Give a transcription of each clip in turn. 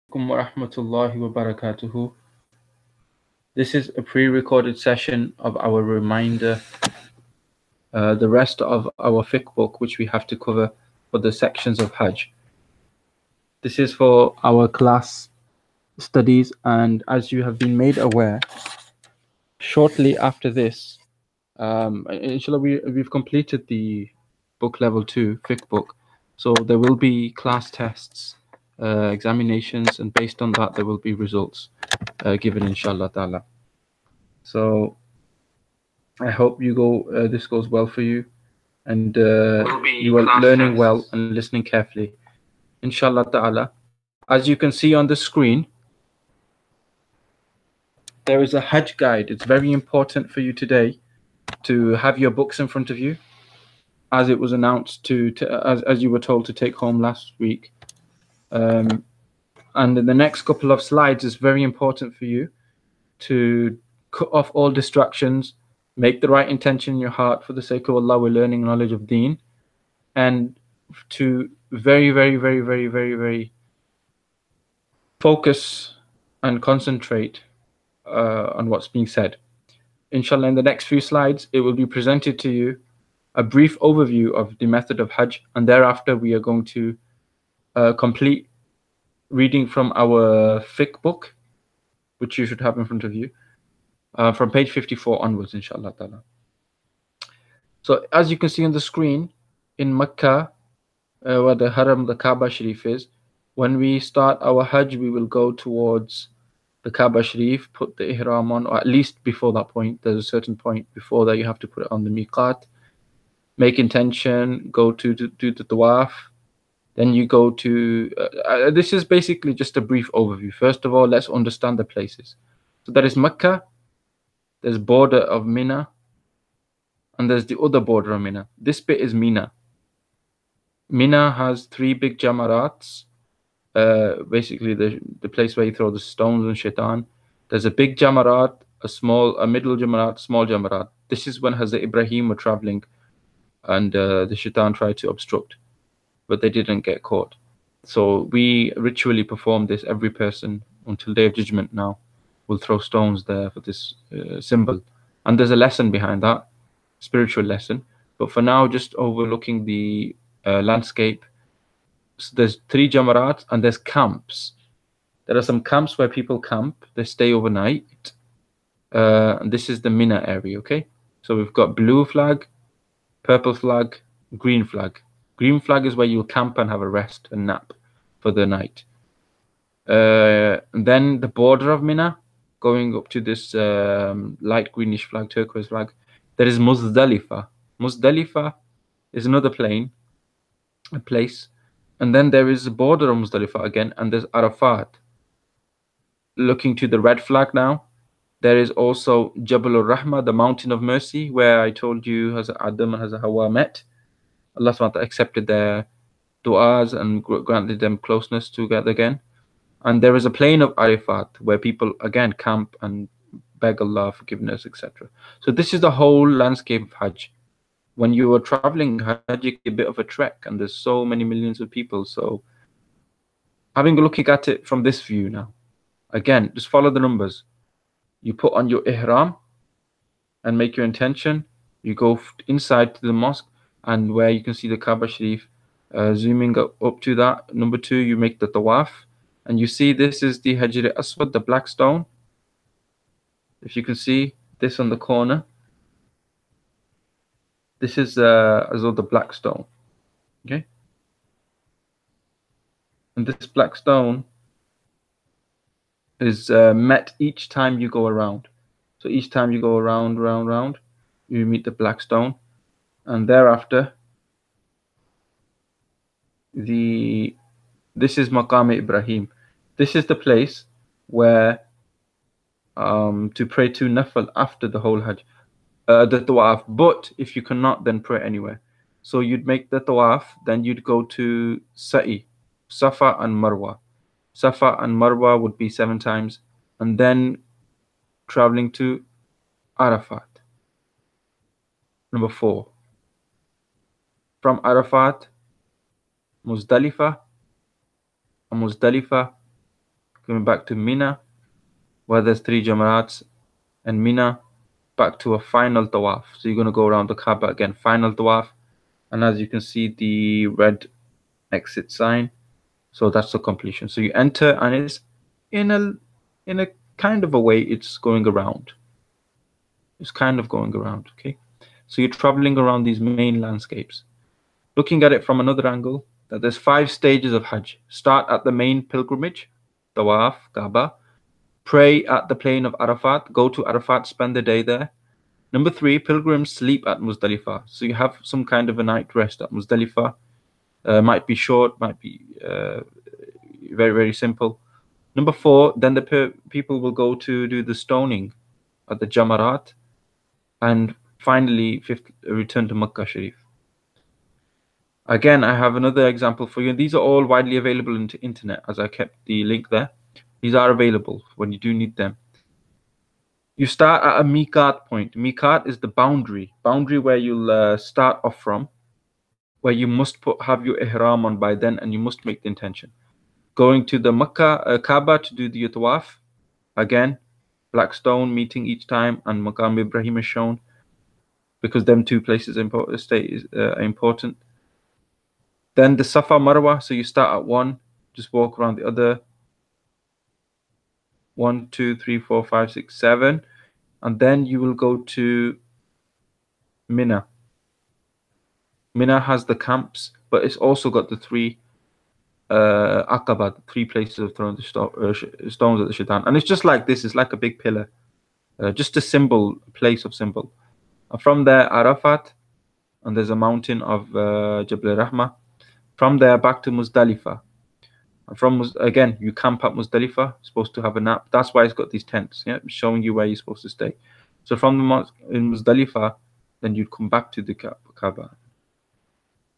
Wa rahmatullahi wa barakatuhu. This is a pre recorded session of our reminder, the rest of our fiqh book, which we have to cover for the sections of Hajj. This is for our class studies, and as you have been made aware, shortly after this, inshallah, we've completed the book level 2 fiqh book, so there will be class tests, examinations, and based on that, there will be results given, inshallah ta'ala. So I hope this goes well for you, and you are learning well and listening carefully, inshallah ta'ala. As you can see on the screen, there is a Hajj guide. It's very important for you today to have your books in front of you, as it was announced as you were told to take home last week. And in the next couple of slides, it's very important for you to cut off all distractions, make the right intention in your heart for the sake of Allah. We're learning knowledge of Deen, and to very focus and concentrate on what's being said. Inshallah, in the next few slides, it will be presented to you a brief overview of the method of Hajj, and thereafter we are going to complete reading from our fiqh book, which you should have in front of you, from page 54 onwards, inshallah ta'ala. So as you can see on the screen, in Mecca, where the Haram, the Kaaba Sharif is, when we start our Hajj, we will go towards the Kaaba Sharif, put the Ihram on, or at least before that point. There's a certain point before that you have to put it on the Miqat, make intention, go to do the Tawaf. Then you go to, this is basically just a brief overview. First of all, let's understand the places. So there is Mecca, there's border of Mina, and there's the other border of Mina. This bit is Mina. Mina has 3 big jamarats, basically the place where you throw the stones and shaitan. There's a big jamarat, a middle jamarat, small jamarat. This is when Hazrat Ibrahim were traveling, and the shaitan tried to obstruct, but they didn't get caught. So we ritually perform this. Every person until Day of Judgment now will throw stones there for this symbol. And there's a lesson behind that, spiritual lesson. But for now, just overlooking the landscape. So there's 3 jamarats and there's camps. There are some camps where people camp. They stay overnight. And this is the Mina area, okay? So we've got blue flag, purple flag, green flag. Green flag is where you'll camp and have a rest and nap for the night. And then the border of Mina, going up to this light greenish flag, turquoise flag, there is Muzdalifah. Muzdalifah is another a place. And then there is a border of Muzdalifah again, and there's Arafat. Looking to the red flag now, there is also Jabal al-Rahma, the mountain of mercy, where I told you Hazrat Adam and Hazrat Hawa met. Allah SWT accepted their du'as and granted them closeness together again. And there is a plain of Arafat where people again camp and beg Allah forgiveness, etc. So this is the whole landscape of Hajj. When you are traveling Hajj, it can be a bit of a trek, and there's so many millions of people. So having a look at it from this view now, again, just follow the numbers. You put on your ihram and make your intention. You go inside to the mosque, and where you can see the Kaaba Sharif, zooming up to that, number 2, you make the tawaf, and you see this is the Hajar Aswad, the black stone. If you can see this on the corner, this is as though the black stone, okay? And this black stone is met each time you go around. So each time you go around, you meet the black stone, and thereafter this is Maqam Ibrahim. This is the place where to pray to Nafal after the whole Hajj, the Tawaf. But if you cannot, then pray anywhere. So you'd make the Tawaf, then you'd go to Sa'i, Safa and Marwa. Safa and Marwa would be 7 times, and then traveling to Arafat. Number 4. From Arafat, Muzdalifah, and Muzdalifah, coming back to Mina, where there's 3 Jamarats, and Mina back to a final tawaf. So you're going to go around the Kaaba again, final tawaf, and as you can see the red exit sign, so that's the completion. So you enter, and it's in a kind of a way it's going around. It's kind of going around, okay? So you're traveling around these main landscapes. Looking at it from another angle, that there's 5 stages of Hajj. Start at the main pilgrimage, Tawaf, Kaaba. Pray at the plain of Arafat. Go to Arafat, spend the day there. Number 3, pilgrims sleep at Muzdalifah. So you have some kind of a night rest at Muzdalifah. Might be short, might be very, very simple. Number 4, then the people will go to do the stoning at the Jamarat. And finally, 5th, return to Makkah Sharif. Again, I have another example for you. These are all widely available on the internet, as I kept the link there. These are available when you do need them. You start at a miqat point. Miqat is the boundary where you'll start off from, where you must have your ihram on by then, and you must make the intention. Going to the Kaaba to do the tawaf. Again, black stone meeting each time, and Maqam Ibrahim is shown, because them 2 places are important. Then the Safa Marwa, so you start at 1, just walk around the other 1, 2, 3, 4, 5, 6, 7, and then you will go to Mina. Mina has the camps, but it's also got the 3 Aqaba, the 3 places of throwing the stones at the shaitan. And it's just like this, it's like a big pillar, just a symbol, a place of symbol. And from there, Arafat, and there's a mountain of Jabal Rahmah. From there, back to Muzdalifah. And from, again, you camp at Muzdalifah, supposed to have a nap. That's why it's got these tents, yeah, showing you where you're supposed to stay. So from the in Muzdalifah, then you'd come back to the Kaaba.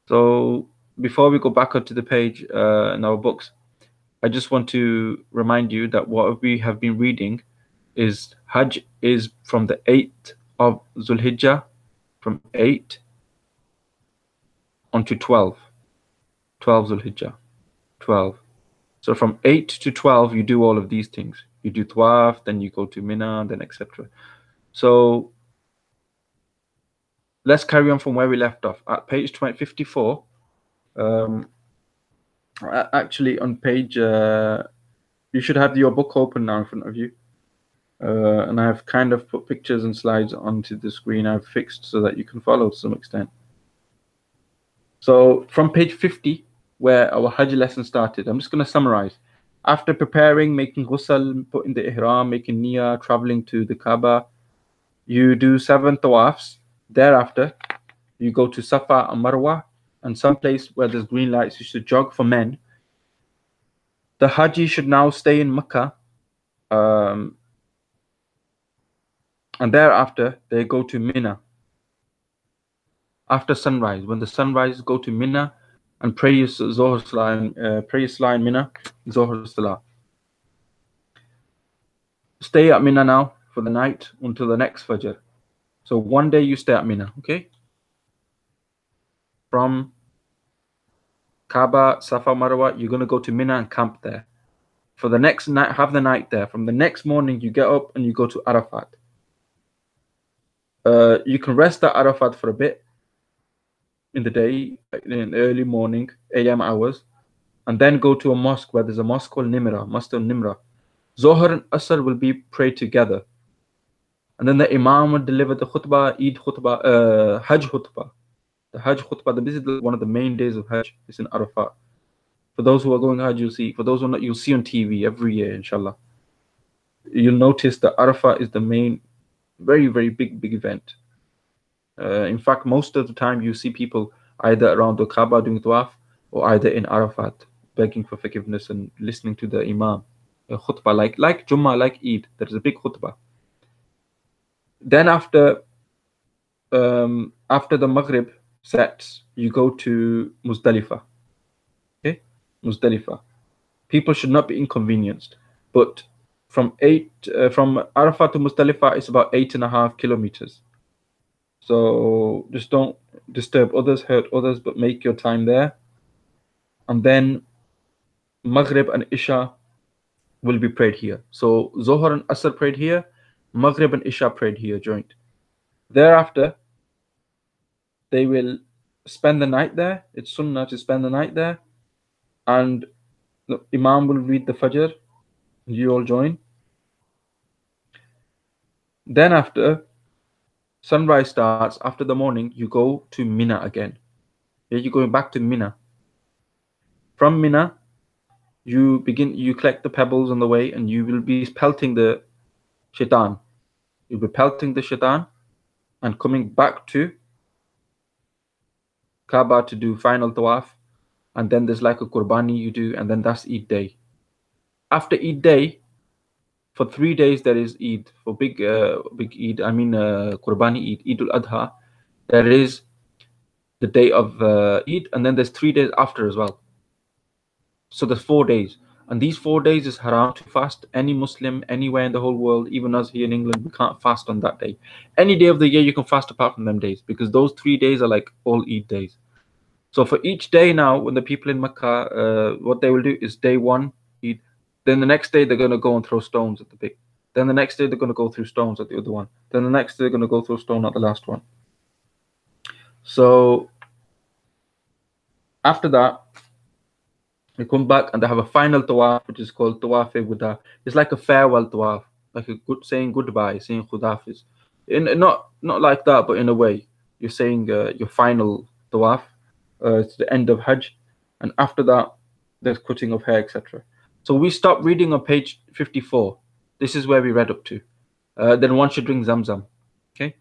So before we go back onto the page in our books, I just want to remind you that what we have been reading is Hajj is from the 8th of Zulhijjah, from 8 onto 12. 12 Zulhijjah, 12. So from 8 to 12, you do all of these things. You do Tawaf, then you go to Mina, then etc. So let's carry on from where we left off. At page 54, actually on page, you should have your book open now in front of you. And I've kind of put pictures and slides onto the screen. I've fixed so that you can follow to some extent. So from page 50, where our Hajj lesson started, I'm just going to summarize. After preparing, making ghusl, putting the ihram, making niyyah, traveling to the Kaaba, you do 7 tawafs. Thereafter, you go to Safa and Marwa, and some place where there's green lights, you should jog for men. The Haji should now stay in Makkah, and thereafter they go to Mina. After sunrise, when the sun rises, go to Mina and pray your Zohar Salah in Mina, Zohar Salah. Stay at Mina now for the night until the next Fajr. So one day you stay at Mina, okay? From Kaaba, Safa, Marwa, you're going to go to Mina and camp there. For the next night, have the night there. From the next morning, you get up and you go to Arafat. You can rest at Arafat for a bit in the day, in early morning, AM hours, and then go to a mosque where there's a mosque called Nimra, Masjid Nimra. Zohar and Asr will be prayed together. And then the Imam will deliver the khutbah, Eid khutbah, Hajj khutbah. The Hajj khutbah, this is one of the main days of Hajj. It's in Arafat. For those who are going Hajj, you'll see. For those who are not, you'll see on TV every year, inshallah. You'll notice that Arafat is the main, very, very big event. In fact, most of the time you see people either around the Kaaba doing tawaf, or either in Arafat begging for forgiveness and listening to the Imam. A khutbah, like Jummah, like Eid. There's a big khutbah. Then after the Maghrib sets, you go to Muzdalifah. Okay, Muzdalifah. People should not be inconvenienced, but from Arafat to Muzdalifah, it's about 8.5 kilometers. So just don't disturb others, hurt others, but make your time there. And then Maghrib and Isha, will be prayed here. So Zohar and Asr prayed here, Maghrib and Isha prayed here joint. Thereafter, they will spend the night there. It's sunnah to spend the night there, and the Imam will read the Fajr, and you all join. Then after sunrise starts, after the morning, you go to Mina again. Yeah, you're going back to Mina. From Mina, you collect the pebbles on the way, and you will be pelting the shaitan. You'll be pelting the shaitan and coming back to Kaaba to do final tawaf, and then there's like a qurbani you do, and then that's Eid day. After Eid day, for 3 days there is Eid. For big Eid, I mean qurbani Eid, Eid al-Adha, there is the day of Eid, and then there's 3 days after as well. So there's 4 days, and these 4 days is haram to fast. Any Muslim anywhere in the whole world, even us here in England, we can't fast on that day. Any day of the year you can fast apart from them days, because those 3 days are like all Eid days. So for each day now, when the people in Makkah, what they will do is day one, Eid. Then the next day they're going to go and throw stones at the big. Then the next day they're going to go through stones at the other one. Then the next day they're going to go through stone at the last one. So after that, they come back and they have a final tawaf, which is called tawaf wada. It's like a farewell tawaf, like a good saying goodbye, saying Khudafiz. Not like that, but in a way, you're saying your final tawaf. It's the end of Hajj, and after that, there's cutting of hair, etc. So we stop reading on page 54. This is where we read up to. Then one should drink Zamzam. Okay.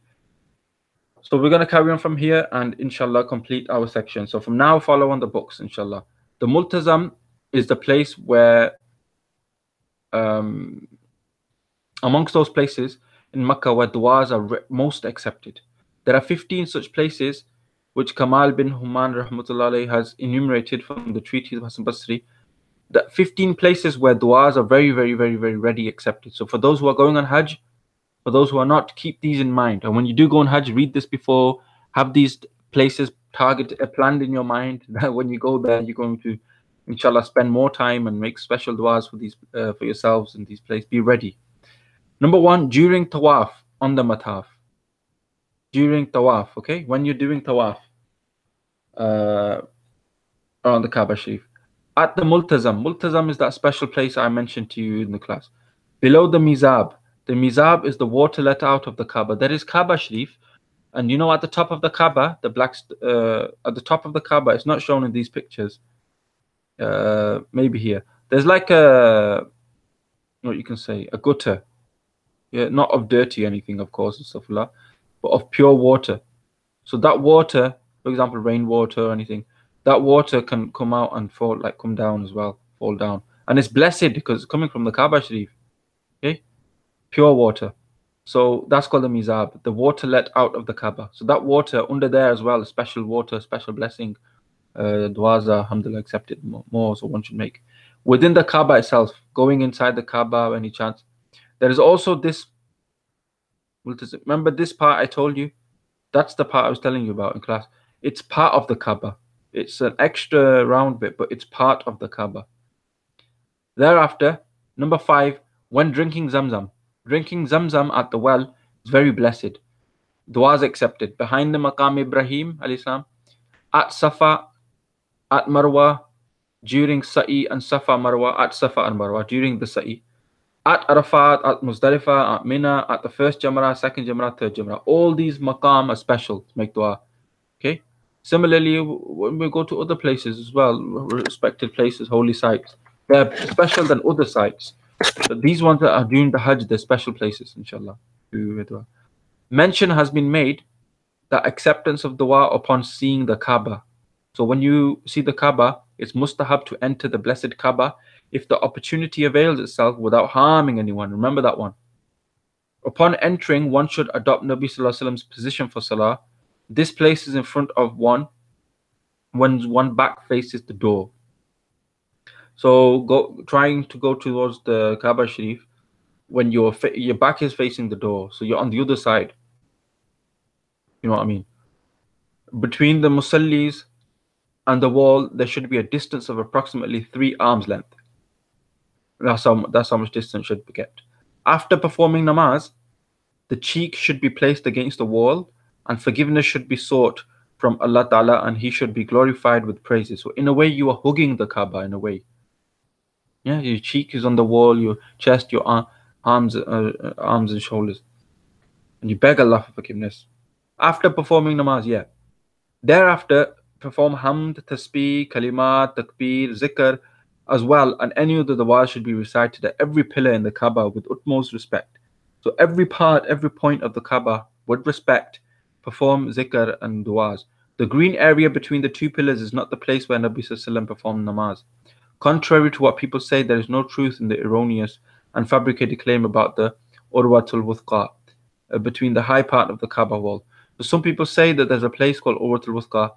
So we're going to carry on from here and inshallah complete our section. So from now, follow on the books, inshallah. The Multazam is the place where, amongst those places in Makkah where du'as are most accepted. There are 15 such places which Kamal bin Human rahmatullahi has enumerated from the treatise of Hasan Basri. The 15 places where du'as are very, very, very, very ready accepted. So for those who are going on Hajj, for those who are not, keep these in mind. And when you do go on Hajj, read this before, have these places planned in your mind, that when you go there, you're going to, inshallah, spend more time and make special du'as for these for yourselves in these places. Be ready. Number one, during tawaf on the mataf. During tawaf, okay? When you're doing tawaf around the Kaaba Sharif. At the Multazam. Multazam is that special place I mentioned to you in the class. Below the Mizab. The Mizab is the water let out of the Kaaba. There is Kaaba Sharif. And you know, at the top of the Kaaba, at the top of the Kaaba, it's not shown in these pictures. Maybe here. There's like what you can say, a gutter. Yeah, not of dirty anything, of course, and stuff like that, but of pure water. So that water, for example, rainwater or anything, that water can come out and fall, like come down as well, fall down. And it's blessed because it's coming from the Kaaba Sharif. Okay? Pure water. So that's called the Mizab, the water let out of the Kaaba. So that water under there as well, special water, special blessing. Du'as are, alhamdulillah, accepted more, so one should make. Within the Kaaba itself, going inside the Kaaba, any chance. There is also this. Remember this part I told you? That's the part I was telling you about in class. It's part of the Kaaba. It's an extra round bit, but it's part of the Kaaba. Thereafter, number 5, when drinking Zamzam. Drinking Zamzam at the well is very blessed. Du'as accepted. Behind the Maqam Ibrahim, alayhi salam, at Safa, at Marwa, during Sa'i and Safa Marwa, at Safa and Marwa, during the Sa'i, at Arafat, at Muzdalifah, at Mina, at the first Jamrah, second Jamrah, third Jamrah. All these maqam are special to make dua. Okay? Similarly, when we go to other places as well, respected places, holy sites, they're special than other sites. But these ones that are during the Hajj, they're special places, inshallah. Mention has been made that acceptance of dua upon seeing the Kaaba. So when you see the Kaaba, it's mustahab to enter the blessed Kaaba if the opportunity avails itself without harming anyone. Remember that one. Upon entering, one should adopt Nabi Sallallahu Alaihi Wasallam's position for Salah. This place is in front of one when one back faces the door. So trying to go towards the Kaaba Sharif when your back is facing the door. So you're on the other side. You know what I mean? Between the musallis and the wall, there should be a distance of approximately 3 arms length. That's how much distance should be kept. After performing namaz, the cheek should be placed against the wall, and forgiveness should be sought from Allah Ta'ala, and He should be glorified with praises. So in a way, you are hugging the Kaaba in a way. Yeah, your cheek is on the wall, your chest, your arms and shoulders, and you beg Allah for forgiveness. After performing namaz, yeah. Thereafter, perform hamd, tasbih, kalimat, takbir, zikr as well, and any of the du'as should be recited at every pillar in the Kaaba with utmost respect. So every part, every point of the Kaaba, with respect, perform zikr and du'as. The green area between the two pillars is not the place where Nabi Sallallahu Alaihi Wasallam performed namaz. Contrary to what people say, there is no truth in the erroneous and fabricated claim about the Urwatul Wuthqa, between the high part of the Kaaba wall. So some people say that there's a place called Urwatul Wuthqa.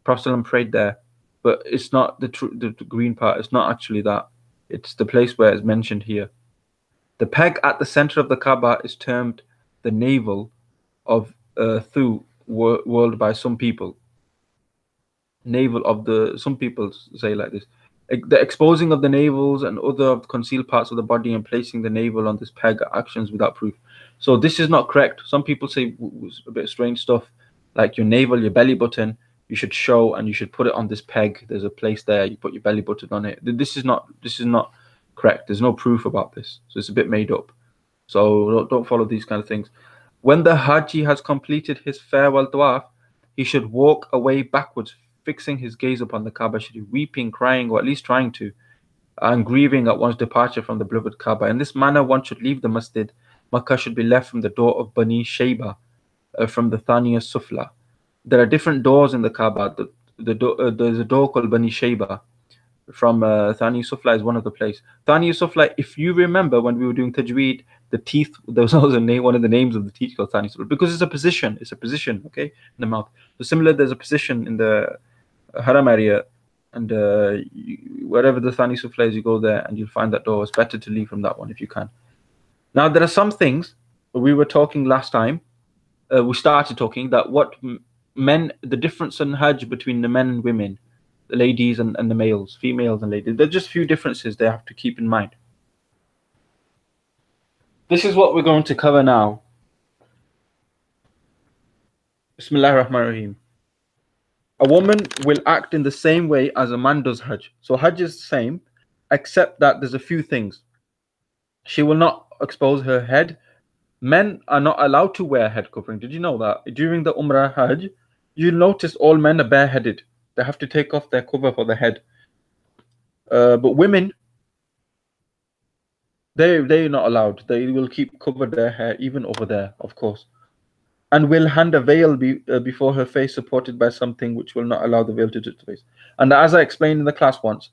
Prophet ﷺ prayed there, but it's not the green part. It's not actually that. It's the place where it's mentioned here. The peg at the center of the Kaaba is termed the navel of Thu, world by some people. Navel of the, some people say like this. The exposing of the navels and other concealed parts of the body and placing the navel on this peg are actions without proof. So this is not correct. Some people say a bit strange stuff, like your navel, your belly button, you should show and you should put it on this peg. There's a place there, you put your belly button on it. This is not correct. There's no proof about this. So it's a bit made up. So don't follow these kind of things. When the Haji has completed his farewell tawaf, he should walk away backwards, fixing his gaze upon the Kaaba Sharif, weeping, crying, or at least trying to, and grieving at one's departure from the beloved Kaaba. In this manner, one should leave the masjid. Makkah should be left from the door of Bani Shayba, from the Thaniya Sufla. There are different doors in the Kaaba. There's a door called Bani Shayba. From Thani Sufla is one of the place. Thani Sufla, if you remember when we were doing Tajweed, the teeth, there was also one of the names of the teeth called Thani Sufla, because it's a position, okay, in the mouth. So similar, there's a position in the Haram area, and wherever the Thani Sufla is, you go there and you'll find that door. It's better to leave from that one if you can. Now, there are some things we were talking last time, we started talking that what men, the difference in Hajj between the men and women, the ladies and the males, females and ladies. There's just few differences they have to keep in mind. This is what we're going to cover now. Bismillah ar-Rahman ar-Rahim. A woman will act in the same way as a man does Hajj. So Hajj is the same, except that there's a few things. She will not expose her head. Men are not allowed to wear head covering. Did you know that? During the Umrah Hajj, you'll notice all men are bareheaded. They have to take off their cover for the head. But women, they're not allowed. They will keep covered their hair, even over there, of course. And will hand a veil before her face, supported by something which will not allow the veil to touch the face. And as I explained in the class once,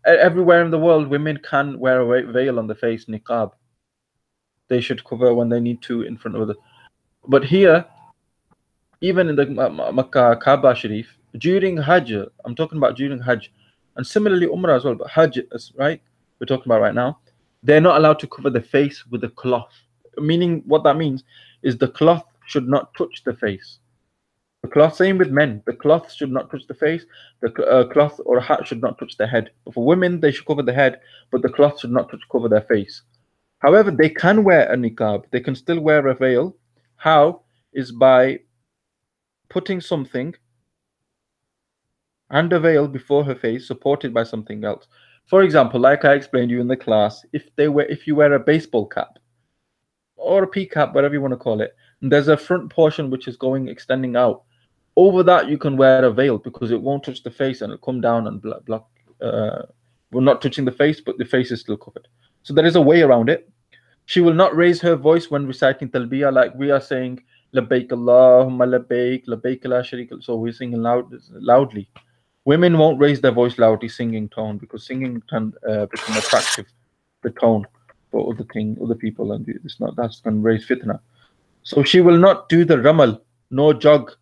everywhere in the world, women can wear a veil on the face, niqab. They should cover when they need to in front of others. But here, even in the Makkah Kaaba Sharif, during Hajj, I'm talking about during Hajj, and similarly Umrah as well, but Hajj, right, we're talking about right now, they're not allowed to cover the face with a cloth. Meaning, what that means is the cloth should not touch the face. The cloth, same with men, the cloth should not touch the face, the cloth or hat should not touch the head. But for women, they should cover the head, but the cloth should not cover their face. However, they can wear a niqab, they can still wear a veil. How? Is by putting something and a veil before her face, supported by something else. For example, like I explained to you in the class, if you wear a baseball cap or a pea cap, whatever you want to call it, and there's a front portion which is extending out, over that you can wear a veil because it won't touch the face and it'll come down and block. We're not touching the face, but the face is still covered. So there is a way around it. She will not raise her voice when reciting talbiyah, like we are saying labbaik Allahumma labbaik, labbaik la sharika. So we're singing loudly. Women won't raise their voice loudly, singing tone, because singing can become attractive, the tone for other people, and it's not, that's going to raise fitna. So she will not do the ramal, nor jog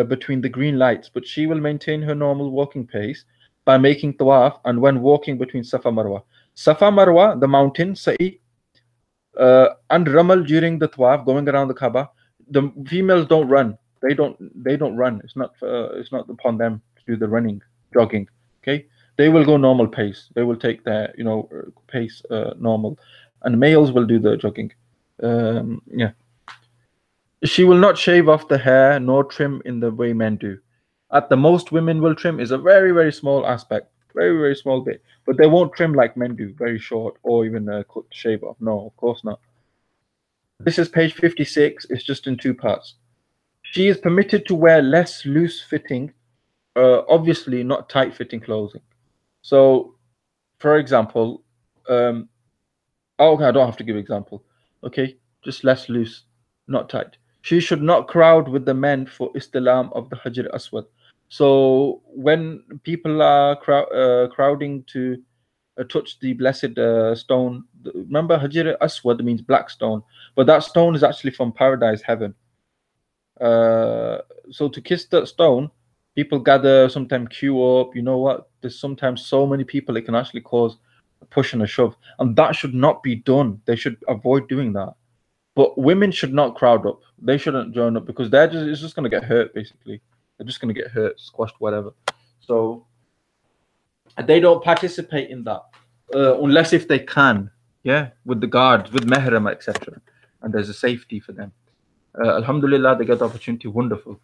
between the green lights, but she will maintain her normal walking pace by making tawaf and when walking between Safa Marwa. Safa Marwa, the mountain, Sa'i, and ramal during the tawaf, going around the Kaaba. The females don't run. They don't run. It's not upon them to do the running, jogging. Okay, They will go normal pace. They will take their, pace normal, and males will do the jogging. Yeah. She will not shave off the hair nor trim in the way men do. At the most, women will trim is a very, very small aspect, very, very small bit, but they won't trim like men do, very short, or even cut shave off. No, of course not. This is page 56. It's just in two parts. She is permitted to wear less loose-fitting, obviously not tight-fitting clothing. So, for example, okay, I don't have to give example. Okay, just less loose, not tight. She should not crowd with the men for istilam of the Hajar Aswad. So when people are crowding to touch the blessed stone, remember Hajar Aswad means black stone, but that stone is actually from paradise, heaven. So to kiss that stone, people gather, sometimes queue up. You know what? There's sometimes so many people it can actually cause a push and a shove, and that should not be done. They should avoid doing that. But women should not crowd up. They shouldn't join up because it's just going to get hurt, basically. They're just going to get hurt, squashed, whatever. So they don't participate in that unless if they can, yeah, with the guards, with mehram, etc. And there's a safety for them. Alhamdulillah, they get the opportunity. Wonderful.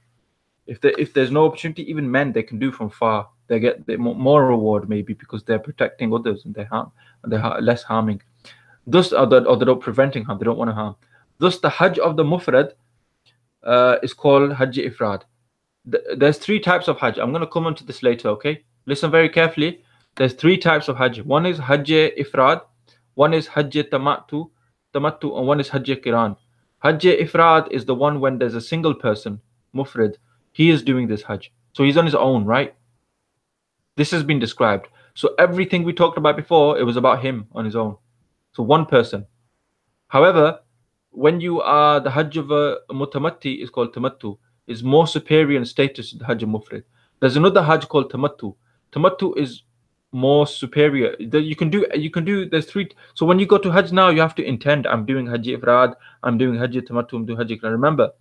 If there's no opportunity, even men they can do from far. They get the more reward maybe because they're protecting others and they're less harming. Thus, or they're not preventing harm. They don't want to harm. Thus, the Hajj of the Mufrad is called Hajj Ifrad. There's three types of Hajj. I'm going to come on to this later, okay? Listen very carefully. There's three types of Hajj. One is Hajj Ifrad, one is Hajj Tamattu, and one is Hajj Qiran. Hajj Ifrad is the one when there's a single person, Mufrad. He is doing this Hajj. So he's on his own, right? This has been described. So everything we talked about before, it was about him on his own. So one person. However, when you are the Hajj of a Mutamatti is called Tamattu, is more superior in status to the Hajj Mufrad. There's another Hajj called Tamattu. Tamattu is more superior. You can do there's three. So when you go to Hajj now, you have to intend, I'm doing Hajj Ifrad, I'm doing Hajj Tamattu, I'm doing Hajj Qiran. Remember,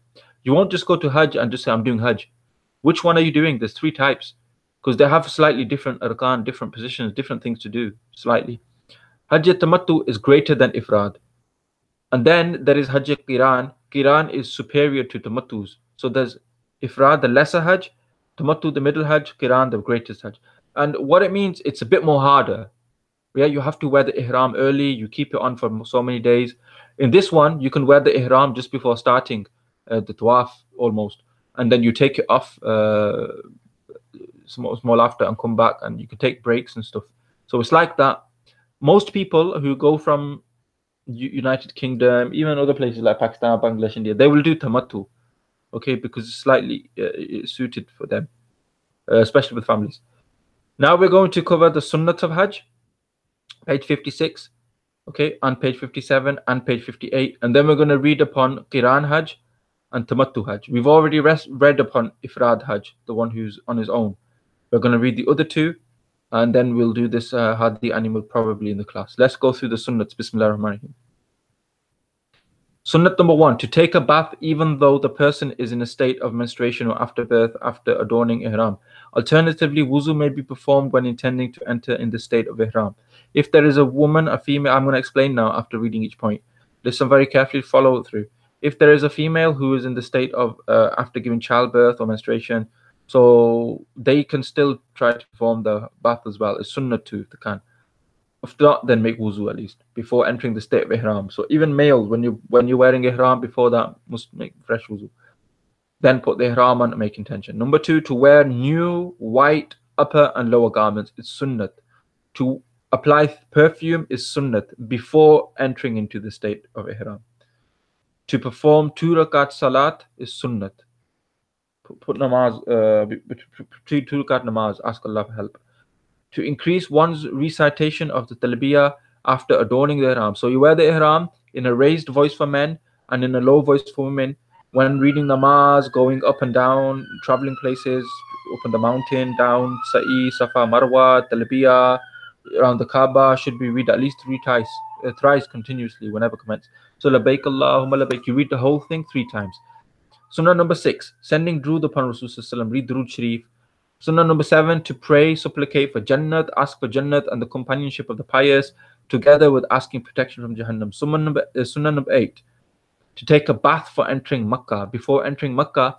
you won't just go to Hajj and just say, I'm doing Hajj. Which one are you doing? There's three types. Because they have slightly different arkan, different positions, different things to do, slightly. Hajj Tamattu is greater than Ifrad. And then there is Hajj Qiran. Qiran is superior to Tamattus. So there's Ifrad, the lesser Hajj, Tamattu, the middle Hajj, Qiran, the greatest Hajj. And what it means, it's a bit more harder. Yeah, you have to wear the ihram early. You keep it on for so many days. In this one, you can wear the ihram just before starting the tawaf almost. And then you take it off small after and come back, and you can take breaks and stuff. So it's like that. Most people who go from United Kingdom, even other places like Pakistan, Bangladesh, India, they will do tamattu, okay, because it's slightly suited for them, especially with families. Now we're going to cover the sunnat of Hajj, page 56, okay, and page 57 and page 58, and then we're going to read upon Qiran Hajj and Tamattu Hajj. We've already read upon Ifrad Hajj, the one who's on his own. We're going to read the other two, and then we'll do this Hadi animal probably in the class. Let's go through the sunnats. Bismillah ar-Rahman ar-Rahim. Sunnat number 1, to take a bath even though the person is in a state of menstruation or afterbirth after adorning ihram. Alternatively, wuzu may be performed when intending to enter in the state of ihram. If there is a woman, a female, I'm going to explain now after reading each point. Listen very carefully, follow it through. If there is a female who is in the state of after giving childbirth or menstruation, so they can still try to perform the bath as well. It's sunnah too, they can. If not, then make wuzu at least before entering the state of ihram. So even males, when you're wearing ihram, before that must make fresh wuzu. Then put the ihram on and make intention. Number 2, to wear new white upper and lower garments is sunnat. To apply perfume is sunnat before entering into the state of ihram. To perform 2 rakat salat is sunnat. Put namaz, 2 rakat namaz, ask Allah for help. To increase one's recitation of the talbiyah after adorning the ihram. So you wear the ihram in a raised voice for men and in a low voice for women. When reading namaz, going up and down, traveling places, up on the mountain, down, Sa'i, Safa, Marwa, talbiyah, around the Kaaba, should be read at least thrice continuously whenever commenced. So labbaik Allahumma labbaik, you read the whole thing 3 times. Sunnah number 6, sending drood upon Rasulullah, read Drood Sharif. Sunnah number 7, to pray, supplicate for Jannat, ask for Jannat and the companionship of the pious, together with asking protection from Jahannam. Sunnah number 8, to take a bath for entering Makkah. Before entering Makkah,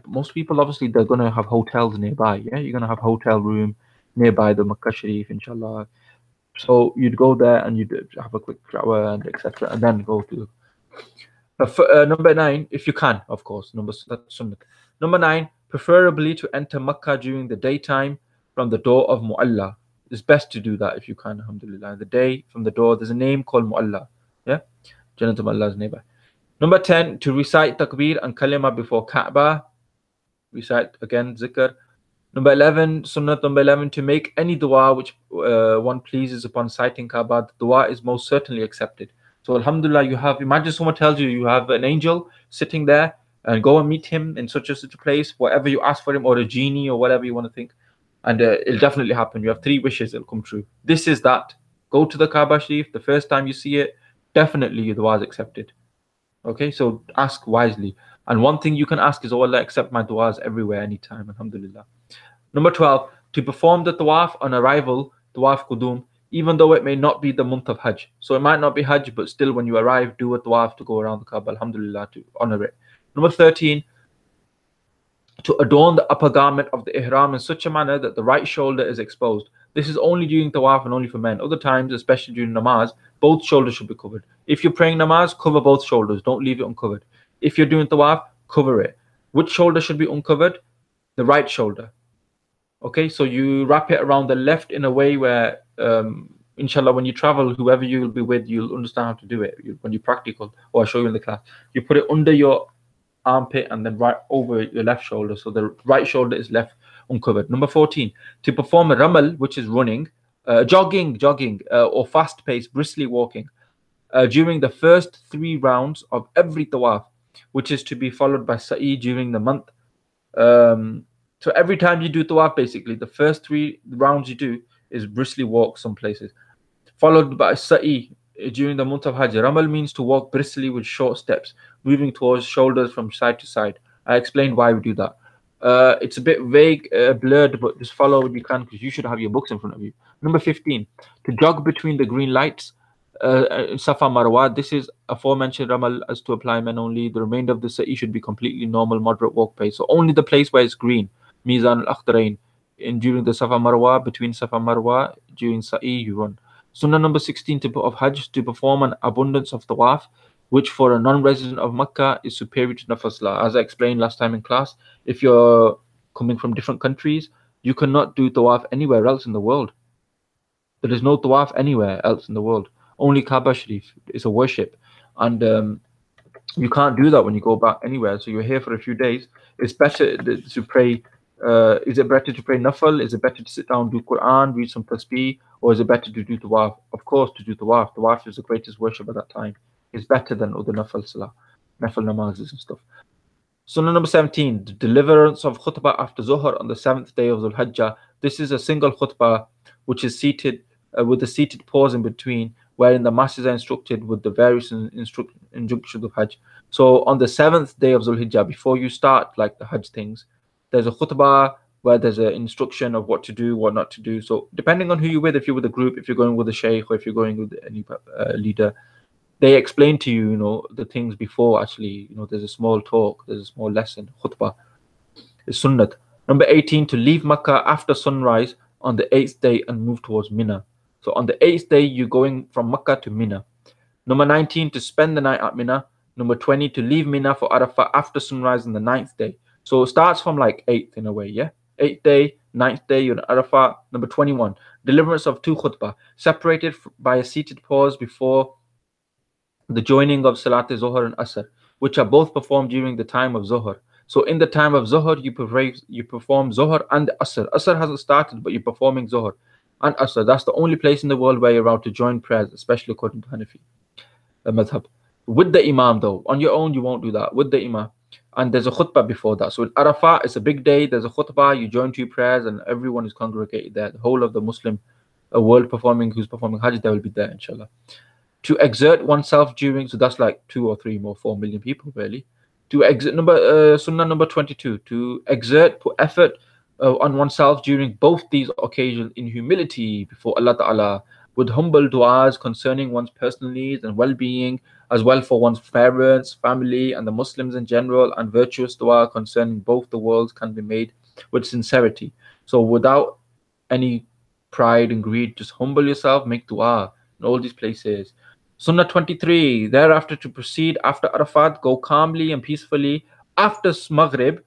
most people obviously they're going to have hotels nearby. Yeah, you're going to have hotel room nearby the Makkah Sharif, inshallah. So you'd go there and you'd have a quick shower and etc. and then go to number 9, if you can, of course. That's sunnah. Number 9, preferably to enter Makkah during the daytime from the door of Mu'alla. It's best to do that if you can, alhamdulillah. The day from the door, there's a name called Mu'alla. Yeah, Jannat Mu'alla's neighbor. Number 10, to recite takbir and kalima before Kaaba. Recite again zikr. Number 11, sunnah number 11, to make any dua which one pleases upon sighting Kaaba. The dua is most certainly accepted. So alhamdulillah, imagine someone tells you you have an angel sitting there, and go and meet him in such a place, whatever you ask for him, or a genie, or whatever you want to think, and it'll definitely happen. You have 3 wishes, it'll come true. This is that. Go to the Kaaba Sharif, the first time you see it, definitely your dua is accepted. Okay, so ask wisely. And one thing you can ask is, oh Allah, accept my duas everywhere, anytime, alhamdulillah. Number 12, to perform the tawaf on arrival, tawaf qudum, even though it may not be the month of Hajj. So it might not be Hajj, but still when you arrive, do a tawaf to go around the Kaaba, alhamdulillah, to honor it. Number 13, to adorn the upper garment of the ihram in such a manner that the right shoulder is exposed. This is only during tawaf and only for men. Other times, especially during namaz, both shoulders should be covered. If you're praying namaz, cover both shoulders. Don't leave it uncovered. If you're doing tawaf, cover it. Which shoulder should be uncovered? The right shoulder. Okay, so you wrap it around the left in a way where, inshallah, when you travel, whoever you'll be with, you'll understand how to do it. When you practical, or I'll show you in the class. You put it under your armpit and then right over your left shoulder, so the right shoulder is left uncovered. Number 14, to perform a ramal, which is running, jogging, or fast-paced, briskly walking, during the first 3 rounds of every tawaf, which is to be followed by sa'i during the month. So every time you do tawaf, basically, the first 3 rounds you do is briskly walk some places, followed by sa'i during the month of Hajj. Ramal means to walk briskly with short steps, moving towards shoulders from side to side. I explained why we do that. It's a bit vague, blurred, but just follow what you can, because you should have your books in front of you. Number 15, to jog between the green lights, Safa Marwa. This is aforementioned ramal as to apply men only. The remainder of the sa'i should be completely normal, moderate walk pace. So only the place where it's green, Mizan al-Akhdarain, during the Safa Marwa, between Safa Marwa, during sa'i you run. Sunnah number 16 of Hajj, to perform an abundance of tawaf, which for a non-resident of Makkah is superior to nafil salah. As I explained last time in class, if you're coming from different countries, you cannot do tawaf anywhere else in the world. There is no tawaf anywhere else in the world. Only Kaaba Sharif is a worship, and you can't do that when you go back anywhere. So you're here for a few days. It's better to pray. Is it better to pray nafil? Is it better to sit down, do Quran, read some tasbih, or is it better to do tawaf? Of course, to do tawaf. Tawaf is the greatest worship at that time. It's better than other nafil salah, nafil namazes and stuff. Sunnah number 17, the deliverance of khutbah after Zuhr on the 7th day of Dhul Hijjah. This is a single khutbah which is seated with a seated pause in between, wherein the masses are instructed with the various injunctions of Hajj. So on the 7th day of Dhul Hijjah, before you start like the Hajj things, there's a khutbah where there's an instruction of what to do, what not to do. So depending on who you're with, if you're with a group, if you're going with a sheikh, or if you're going with any leader, they explain to you, the things before. Actually, there's a small talk, there's a small lesson. Khutbah is sunnat. Number 18, to leave Makkah after sunrise on the 8th day and move towards Mina. So on the 8th day, you're going from Makkah to Mina. Number 19, to spend the night at Mina. Number 20, to leave Mina for Arafah after sunrise on the 9th day. So it starts from like 8th in a way, yeah? 8th day, 9th day, you're in Arafah. Number 21, deliverance of 2 khutbah, separated by a seated pause before the joining of Salat Zuhr and Asr, which are both performed during the time of Zuhr. So in the time of Zuhr, you perform Zuhr and Asr. Asr hasn't started, but you're performing Zuhr and Asr. That's the only place in the world where you're allowed to join prayers, especially according to Hanafi madhab. With the Imam though, on your own you won't do that, with the Imam. And there's a khutbah before that. So in Arafah, it's a big day, there's a khutbah, you join 2 prayers and everyone is congregated there. The whole of the Muslim world who's performing Hajj, they will be there, inshallah. To exert oneself during, so that's like 2 or 3 more, 4 million people really. To exert, sunnah number 22, to exert, put effort on oneself during both these occasions in humility before Allah Ta'ala, with humble du'as concerning one's personal needs and well-being, as well for one's parents, family, and the Muslims in general, and virtuous dua concerning both the worlds can be made with sincerity. So without any pride and greed, just humble yourself, make dua in all these places. Sunnah 23, thereafter to proceed after Arafat, go calmly and peacefully after Maghrib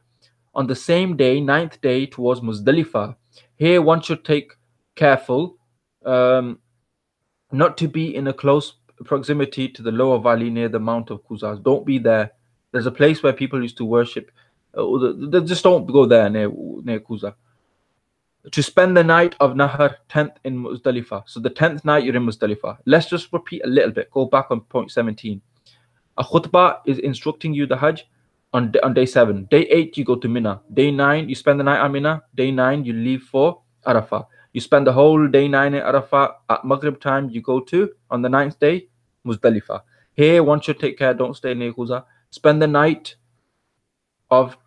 on the same day, ninth day, towards Muzdalifah. Here one should take careful not to be in a close proximity to the lower valley near the Mount of Kuzaz. Don't be there. There's a place where people used to worship. Just don't go there near Kuza. To spend the night of Nahar, 10th in Muzdalifah. So the 10th night you're in Muzdalifah. Let's just repeat a little bit. Go back on point 17. A khutbah is instructing you the Hajj on day 7. Day 8, you go to Mina. Day 9, you spend the night at Mina. Day 9, you leave for Arafah. You spend the whole day 9 in Arafah. At Maghrib time, you go to, on the 9th day, Muzdalifah. Here, one should take care, don't stay near Khuza. Spend the night of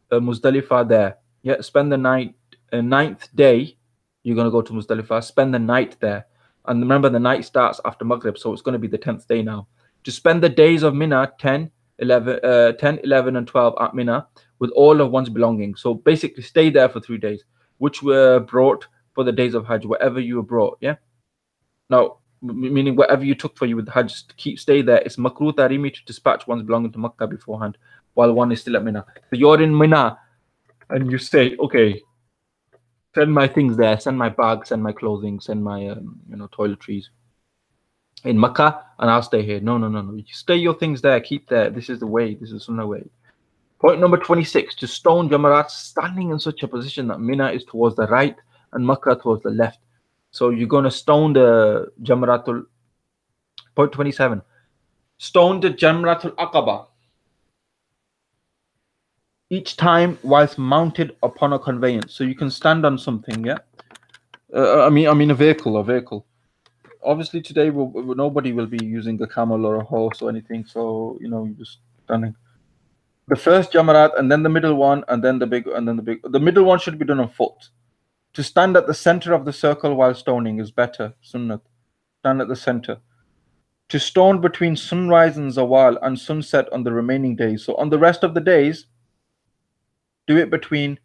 Muzdalifah there. Yeah, spend the night, 9th day, you're going to go to Muzdalifah. Spend the night there. And remember, the night starts after Maghrib, so it's going to be the 10th day now. To spend the days of Mina, 10, 11, and 12 at Mina with all of one's belongings. So basically, stay there for 3 days, which were brought for the days of Hajj, whatever you were brought. Yeah. Now, meaning whatever you took for you with Hajj, stay there. It's makruh tarimi to dispatch one's belonging to Makkah beforehand while one is still at Mina. So you're in Mina and you say, okay, send my things there, send my bag, send my clothing, send my toiletries in Makkah, and I'll stay here. No. You stay your things there, keep there. This is the way. This is the Sunnah way. Point number 26, to stone Jamarat standing in such a position that Mina is towards the right and Makkah towards the left. So you're going to stone the Jamratul. Point 27, stone the Jamratul Aqaba each time whilst mounted upon a conveyance. So you can stand on something, yeah? I mean a vehicle. Obviously today nobody will be using a camel or a horse or anything, so you're just standing. The first Jamarat, and then the middle one, and then the big, and then the big. The middle one should be done on foot. To stand at the center of the circle while stoning is better, Sunnat. Stand at the center. To stone between sunrise and zawal and sunset on the remaining days. So on the rest of the days, do it between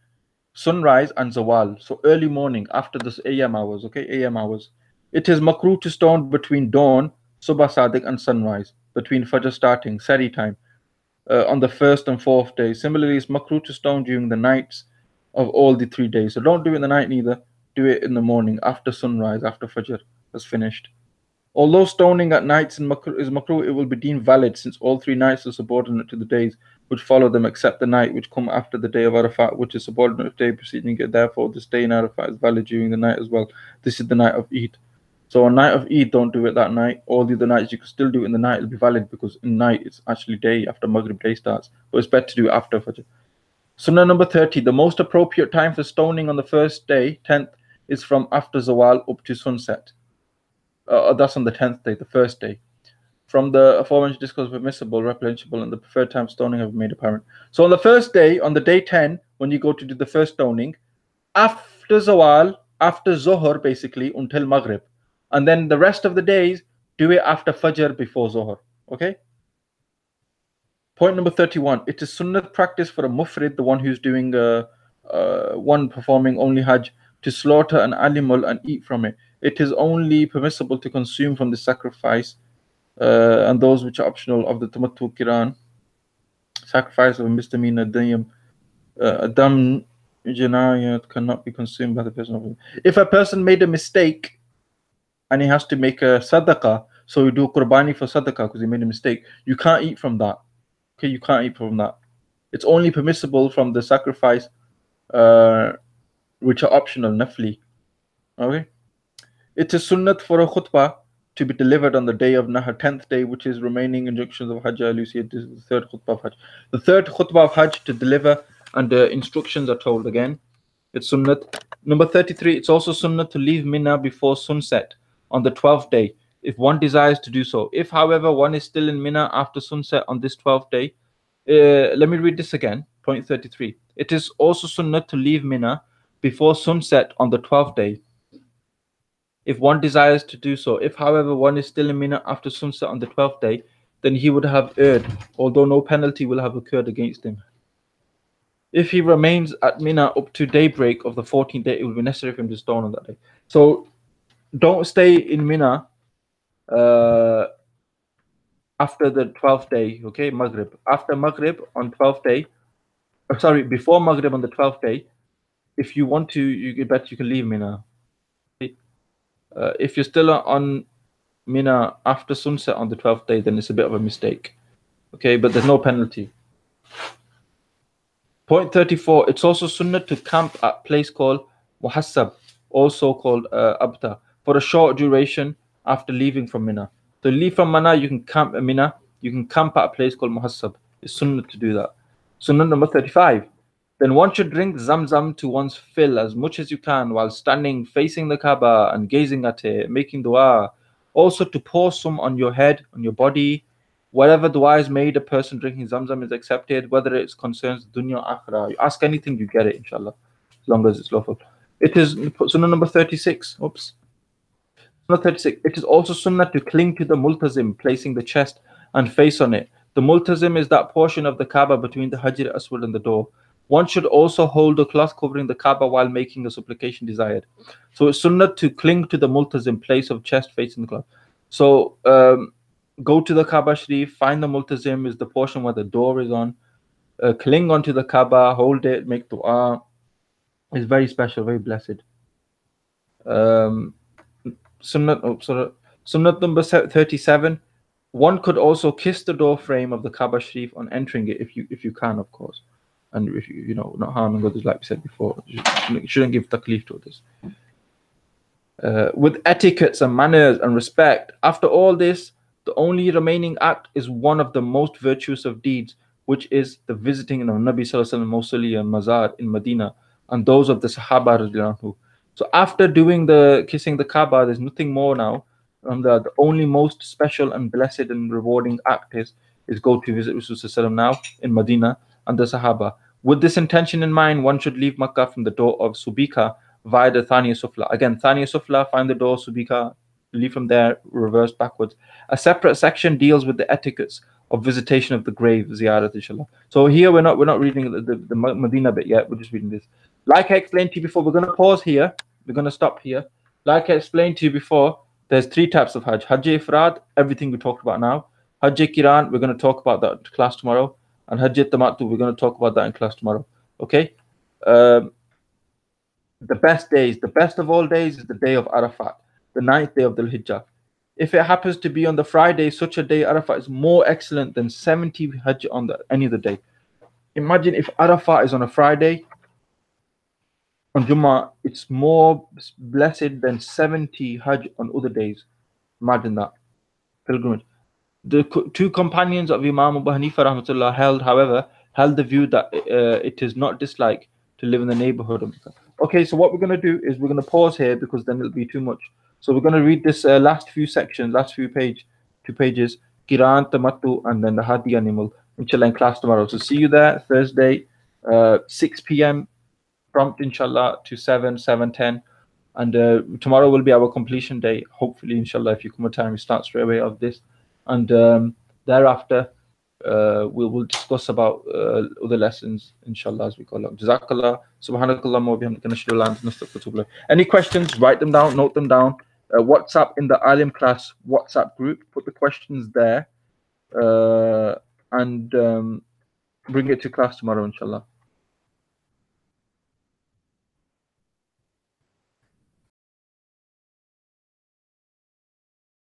sunrise and zawal. So early morning after this AM hours, okay? AM hours. It is makruh to stone between dawn, subah sadiq, and sunrise, between fajr starting, sari time, on the first and fourth day. Similarly, it's makruh to stone during the nights of all the 3 days. So don't do it in the night neither. Do it in the morning after sunrise, after fajr has finished. Although stoning at nights is makruh, it will be deemed valid since all 3 nights are subordinate to the days which follow them, except the night which come after the day of Arafat, which is subordinate to the day preceding it. Therefore, this day in Arafat is valid during the night as well. This is the night of Eid. So on night of Eid, don't do it that night. All the other nights you can still do it in the night. It'll be valid because in night it's actually day after Maghrib day starts. But it's better to do it after Fajr. Sunnah number 30. The most appropriate time for stoning on the first day, 10th, is from after Zawal up to sunset. That's on the 10th day, the first day. From the aforementioned discourse, permissible, replenishable, and the preferred time stoning have been made apparent. So on the first day, on the day 10, when you go to do the first stoning, after Zawal, after Zohar, basically, until Maghrib. And then the rest of the days, do it after Fajr before Zohar. Okay? Point number 31. It is sunnah practice for a mufrid, the one who's doing, one performing only Hajj, to slaughter an animal and eat from it. It is only permissible to consume from the sacrifice and those which are optional of the Tamattu Kiran. Sacrifice of a misdemeanor, Adam Janayat cannot be consumed by the person. If a person made a mistake and he has to make a sadaqah, so you do qurbani for sadaqah because he made a mistake, you can't eat from that. Okay, you can't eat from that. It's only permissible from the sacrifice which are optional, nafli. Okay. It is sunnat for a khutbah to be delivered on the day of Nahar, 10th day, which is remaining injunctions of Hajj. This is the third khutbah of Hajj. The third khutbah of Hajj to deliver, and the instructions are told again. It's sunnat. Number 33, it's also sunnat to leave Mina before sunset on the 12th day, if one desires to do so. If, however, one is still in Mina after sunset on this 12th day, let me read this again, point 33. It is also sunnat to leave Mina before sunset on the 12th day, if one desires to do so. If, however, one is still in Mina after sunset on the 12th day, then he would have erred, although no penalty will have occurred against him. If he remains at Mina up to daybreak of the 14th day, it will be necessary for him to stone on that day. So don't stay in Mina after the 12th day, okay, Maghrib. After Maghrib on 12th day, before Maghrib on the 12th day, if you want to, you can leave Mina. If you're still on Mina after sunset on the 12th day, then it's a bit of a mistake, okay, but there's no penalty. Point 34, it's also sunnah to camp at a place called Muhassab, also called Abta, for a short duration after leaving from Mina. So leave from Mina, you can camp at Mina, you can camp at a place called Muhassab. It's sunnah to do that. Sunnah number 35, then one should drink Zamzam to one's fill as much as you can while standing facing the Kaaba and gazing at it, making dua. Also to pour some on your head, on your body. Whatever dua is made, a person drinking Zamzam is accepted, whether it concerns dunya or akhirah. You ask anything, you get it, inshallah, as long as it's lawful. It is sunnah number 36. Sunnah 36. It is also sunnah to cling to the multazim, placing the chest and face on it. The multazim is that portion of the Kaaba between the Hajar Aswad and the door. One should also hold a cloth covering the Kaaba while making a supplication desired. So it's sunnah to cling to the multazim, place of chest facing the cloth. So go to the Kaaba Sharif, find the multazim, is the portion where the door is on. Cling onto the Kaaba, hold it, make dua. It's very special, very blessed. Sunnah number 37. One could also kiss the door frame of the Kaaba Sharif on entering it, if you can, of course, and if you not harming others, like we said before. You shouldn't give taklif to others. With etiquettes and manners and respect. After all this, the only remaining act is one of the most virtuous of deeds, which is the visiting of Nabi Sallallahu Alaihi Wasallam Mawsali and Mazar in Medina, and those of the Sahaba radiallahu anhu. So after doing the kissing the Kaaba, there's nothing more now. The only most special and blessed and rewarding act is go to visit Rasulullah now in Medina and the Sahaba. With this intention in mind, one should leave Makkah from the door of Subika via the Thaniya Sufla. Again, Thaniya Sufla, find the door, Subika, leave from there, reverse backwards. A separate section deals with the etiquettes of visitation of the grave, ziyarat, inshallah. So here we're not reading the Medina bit yet, we're just reading this. Like I explained to you before, we're going to pause here, we're going to stop here. Like I explained to you before, there's three types of Hajj. Hajj Ifrad, everything we talked about now. Hajj Kiran, we're going to talk about that in class tomorrow. And Hajj Tamattu, we're going to talk about that in class tomorrow. Okay? The best of all days is the day of Arafat, the 9th day of the Hijjah. If it happens to be on the Friday, such a day, Arafat is more excellent than 70 Hajj on any other day. Imagine if Arafat is on a Friday, on Jummah, it's more blessed than 70 Hajj on other days. Imagine that. Pilgrimage. The two companions of Imam Abu Hanifa rahmatullah held the view that it is not disliked to live in the neighborhood of Mecca. Okay, so what we're going to do is we're going to pause here because then it'll be too much. So we're going to read this last few sections, two pages, Kiran, Tamattu, and then the Hadi animal, inshallah, in class tomorrow. So see you there Thursday, 6 p.m. prompt, inshallah, to 7:10. And tomorrow will be our completion day. Hopefully, inshallah, if you come on time, we start straight away of this. And thereafter, we will discuss about other lessons, inshallah, as we go along. Jazakallah, subhanakallah, wa bihamdika, nashhadu an la ilaha illa anta, nastaghfiruka wa natubu ilayk. Any questions, write them down, note them down. WhatsApp in the Alim class WhatsApp group, put the questions there, and bring it to class tomorrow, inshallah.